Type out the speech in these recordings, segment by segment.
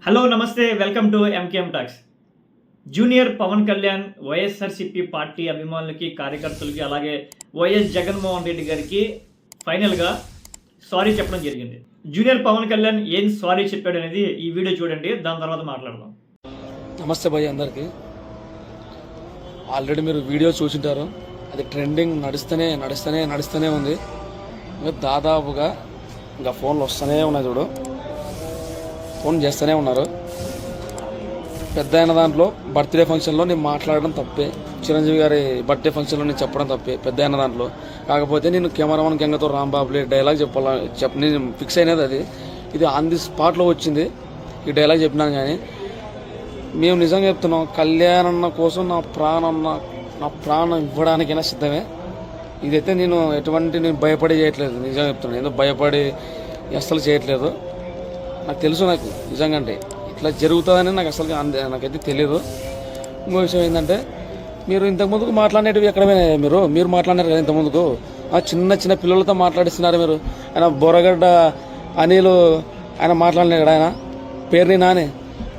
Hello నమస్తే, welcome to MKM Talks. Junior Pawan Kalyan YSRCP party అభిమానులకి, కార్యకర్తలకి, అలాగే వైఎస్ జగన్మోహన్ రెడ్డి గారికి ఫైనల్గా సారీ చెప్పడం జరిగింది. జూనియర్ పవన్ కళ్యాణ్ ఏం సారీ చెప్పాడు అనేది ఈ వీడియో చూడండి, దాని తర్వాత మాట్లాడదాం. నమస్తే భయ్ అందరికీ. ఆల్రెడీ మీరు వీడియో చూసింటారు, అది ట్రెండింగ్ నడుస్తూనే ఉంది. ఇంకా దాదాపుగా ఇంకా ఫోన్లు వస్తూనే ఉన్నాయి, చూడు ఫోన్ చేస్తూనే ఉన్నారు. పెద్ద అయిన దాంట్లో బర్త్డే ఫంక్షన్లో నేను మాట్లాడడం తప్పే, చిరంజీవి గారి బర్త్డే ఫంక్షన్లో నేను చెప్పడం తప్పే పెద్ద అయిన దాంట్లో. కాకపోతే నేను కెమెరామన్ గంగతో రాంబాబులే డైలాగ్ నేను ఫిక్స్ అయినది అది. ఇది ఆన్ ది స్పాట్లో వచ్చింది, ఈ డైలాగ్ చెప్పినాను. కానీ మేము నిజంగా చెప్తున్నాం, కళ్యాణ్ అన్న కోసం నా ప్రాణం ఇవ్వడానికైనా సిద్ధమే. ఇదైతే నేను భయపడి చేయట్లేదు, నిజంగా చెప్తున్నాను. ఏదో భయపడి అస్సలు చేయట్లేదు. నాకు తెలుసు, నాకు నిజంగా అంటే ఇట్లా జరుగుతుందని నాకైతే తెలియదు. ఇంకో విషయం ఏంటంటే, మీరు ఇంతకుముందుకు మాట్లాడేటివి ఎక్కడైనా మీరు మాట్లాడారు కదా ఇంతకుముందుకు, చిన్న పిల్లలతో మాట్లాడిస్తున్నారు మీరు. ఆయన బొరగడ్డ అనిలు ఆయన మాట్లాడినారు కదా, ఆయన పేరుని నానే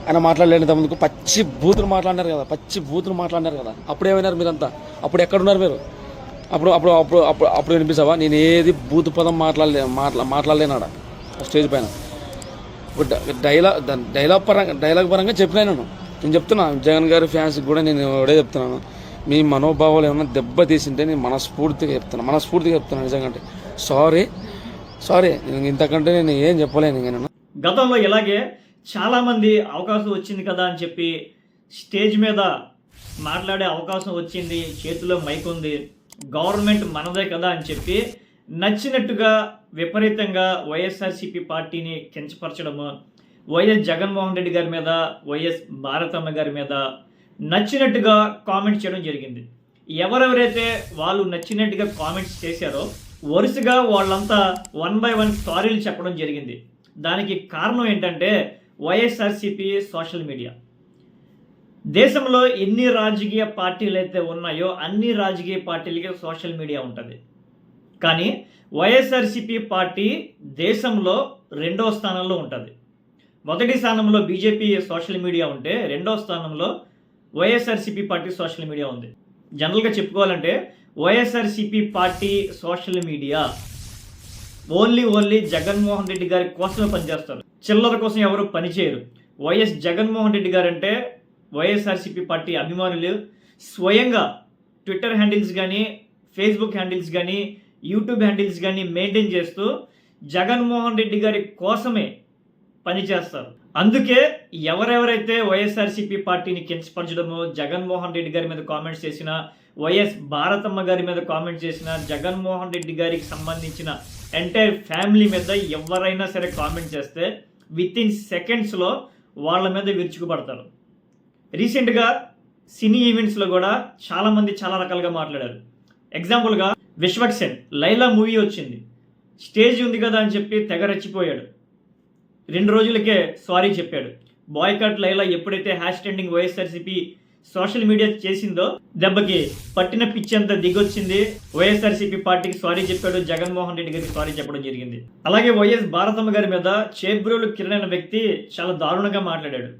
ఆయన మాట్లాడలేడు ఇంతకుముందుకు. పచ్చి బూతులు మాట్లాడినారు కదా. అప్పుడు ఏమైనారు మీరంతా? అప్పుడు ఎక్కడున్నారు మీరు? అప్పుడు వినిపిస్తావా? నేను ఏది బూతు పదం మాట్లాడలేనాడా స్టేజ్ పైన. డైలాగ్ పరంగా చెప్పినా నేను చెప్తున్నా. జగన్ గారి ఫ్యాన్స్కి కూడా నేను ఒకటే చెప్తున్నాను, మీ మనోభావాలు ఏమైనా దెబ్బ తీసింటే నేను మనస్ఫూర్తిగా చెప్తున్నాను నిజంగా. అంటే సారీ నేను ఇంతకంటే నేను ఏం చెప్పలేను. నేను గతంలో ఇలాగే చాలామంది అవకాశం వచ్చింది కదా అని చెప్పి స్టేజ్ మీద మాట్లాడే అవకాశం వచ్చింది, చేతిలో మైక్ ఉంది, గవర్నమెంట్ మనదే కదా అని చెప్పి నచ్చినట్టుగా విపరీతంగా వైఎస్ఆర్సీపీ పార్టీని కించపరచడము, వైఎస్ జగన్మోహన్ రెడ్డి గారి మీద, వైఎస్ భారతమ్మ గారి మీద నచ్చినట్టుగా కామెంట్స్ చేయడం జరిగింది. ఎవరెవరైతే వాళ్ళు నచ్చినట్టుగా కామెంట్స్ చేశారో వరుసగా వాళ్ళంతా 1 by 1 సారీలు చెప్పడం జరిగింది. దానికి కారణం ఏంటంటే వైఎస్ఆర్సీపీ సోషల్ మీడియా. దేశంలో ఎన్ని రాజకీయ పార్టీలు అయితే ఉన్నాయో అన్ని రాజకీయ పార్టీలకి సోషల్ మీడియా ఉంటుంది. కానీ వైఎస్ఆర్సీపీ పార్టీ దేశంలో 2వ స్థానంలో ఉంటుంది. మొదటి స్థానంలో బీజేపీ సోషల్ మీడియా ఉంటే 2వ స్థానంలో వైఎస్ఆర్సీపీ పార్టీ సోషల్ మీడియా ఉంది. జనరల్గా చెప్పుకోవాలంటే YSRCP party social media only Jaganmohan Reddy గారి కోసమే పనిచేస్తారు, చిల్లర కోసం ఎవరు పనిచేయరు. వైఎస్ జగన్మోహన్ రెడ్డి గారు అంటే వైఎస్ఆర్సీపీ పార్టీ అభిమానులు స్వయంగా ట్విట్టర్ హ్యాండిల్స్ కానీ, ఫేస్బుక్ హ్యాండిల్స్ కానీ, యూట్యూబ్ హ్యాండిల్స్ కానీ మెయింటైన్ చేస్తూ జగన్మోహన్ రెడ్డి గారి కోసమే పనిచేస్తారు. అందుకే ఎవరెవరైతే వైఎస్ఆర్సీపీ పార్టీని కించపరచడము, జగన్మోహన్ రెడ్డి గారి మీద కామెంట్స్ చేసిన, వైఎస్ భారతమ్మ గారి మీద కామెంట్స్ చేసిన, జగన్మోహన్ రెడ్డి గారికి సంబంధించిన ఎంటైర్ ఫ్యామిలీ మీద ఎవరైనా సరే కామెంట్ చేస్తే వితిన్ సెకండ్స్లో వాళ్ళ మీద విరుచుకుపడతారు. రీసెంట్గా సినీ ఈవెంట్స్లో కూడా చాలామంది చాలా రకాలుగా మాట్లాడారు. ఎగ్జాంపుల్గా విశ్వక్సేన్ లైలా మూవీ వచ్చింది, స్టేజ్ ఉంది కదా అని చెప్పి తెగ రెచ్చిపోయాడు. 2 రోజులకే సారీ చెప్పాడు. బాయ్కాట్ లైలా ఎప్పుడైతే #ట్రెండింగ్ వైఎస్ఆర్సీపీ సోషల్ మీడియా చేసిందో దెబ్బకి పట్టిన పిచ్చి అంతా దిగొచ్చింది. వైఎస్ఆర్సీపీ పార్టీకి సారీ చెప్పాడు, జగన్మోహన్ రెడ్డి గారికి సారీ చెప్పడం జరిగింది. అలాగే వైఎస్ భారతమ్మ గారి మీద చేబ్రోలు కిరణ్ అనే వ్యక్తి చాలా దారుణంగా మాట్లాడాడు.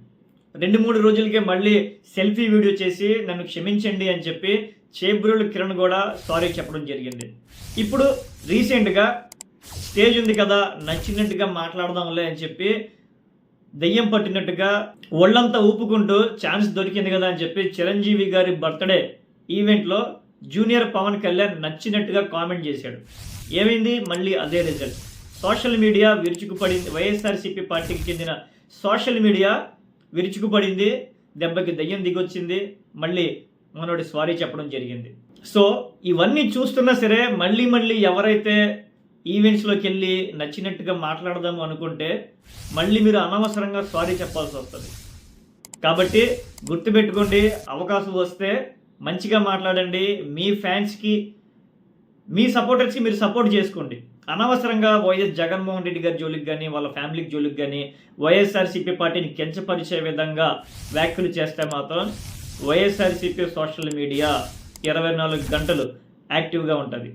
2-3 రోజులకే మళ్ళీ సెల్ఫీ వీడియో చేసి నన్ను క్షమించండి అని చెప్పి చేబ్రోలు కిరణ్ కూడా సారీ చెప్పడం జరిగింది. ఇప్పుడు రీసెంట్గా స్టేజ్ ఉంది కదా, నచ్చినట్టుగా మాట్లాడదాంలే అని చెప్పి దెయ్యం పట్టినట్టుగా ఒళ్ళంతా ఊపుకుంటూ ఛాన్స్ దొరికింది కదా అని చెప్పి చిరంజీవి గారి బర్త్డే ఈవెంట్లో జూనియర్ పవన్ కళ్యాణ్ నచ్చినట్టుగా కామెంట్ చేశాడు. ఏమైంది? మళ్ళీ అదే రిజల్ట్. సోషల్ మీడియా విరుచుకుపడింది. వైఎస్ఆర్సీపీ పార్టీకి చెందిన సోషల్ మీడియా విరుచుకుపడింది, దెబ్బకి దెయ్యం దిగొచ్చింది, మళ్ళీ మనోడి సారీ చెప్పడం జరిగింది. సో ఇవన్నీ చూస్తున్నా సరే మళ్ళీ ఎవరైతే ఈవెంట్స్లోకి వెళ్ళి నచ్చినట్టుగా మాట్లాడదాము అనుకుంటే మళ్ళీ మీరు అనవసరంగా సారీ చెప్పాల్సి వస్తుంది. కాబట్టి గుర్తుపెట్టుకోండి, అవకాశం వస్తే మంచిగా మాట్లాడండి. మీ ఫ్యాన్స్కి, మీ సపోర్టర్స్కి మీరు సపోర్ట్ చేసుకోండి. అనవసరంగా వైఎస్ జగన్మోహన్ రెడ్డి గారి జోలికి కానీ, వాళ్ళ ఫ్యామిలీకి జోలికి కానీ, వైఎస్ఆర్సీపీ పార్టీని కించపరిచే విధంగా వ్యాఖ్యలు చేస్తే మాత్రం వైఎస్ఆర్సీపీ సోషల్ మీడియా 24 గంటలు యాక్టివ్గా ఉంటుంది.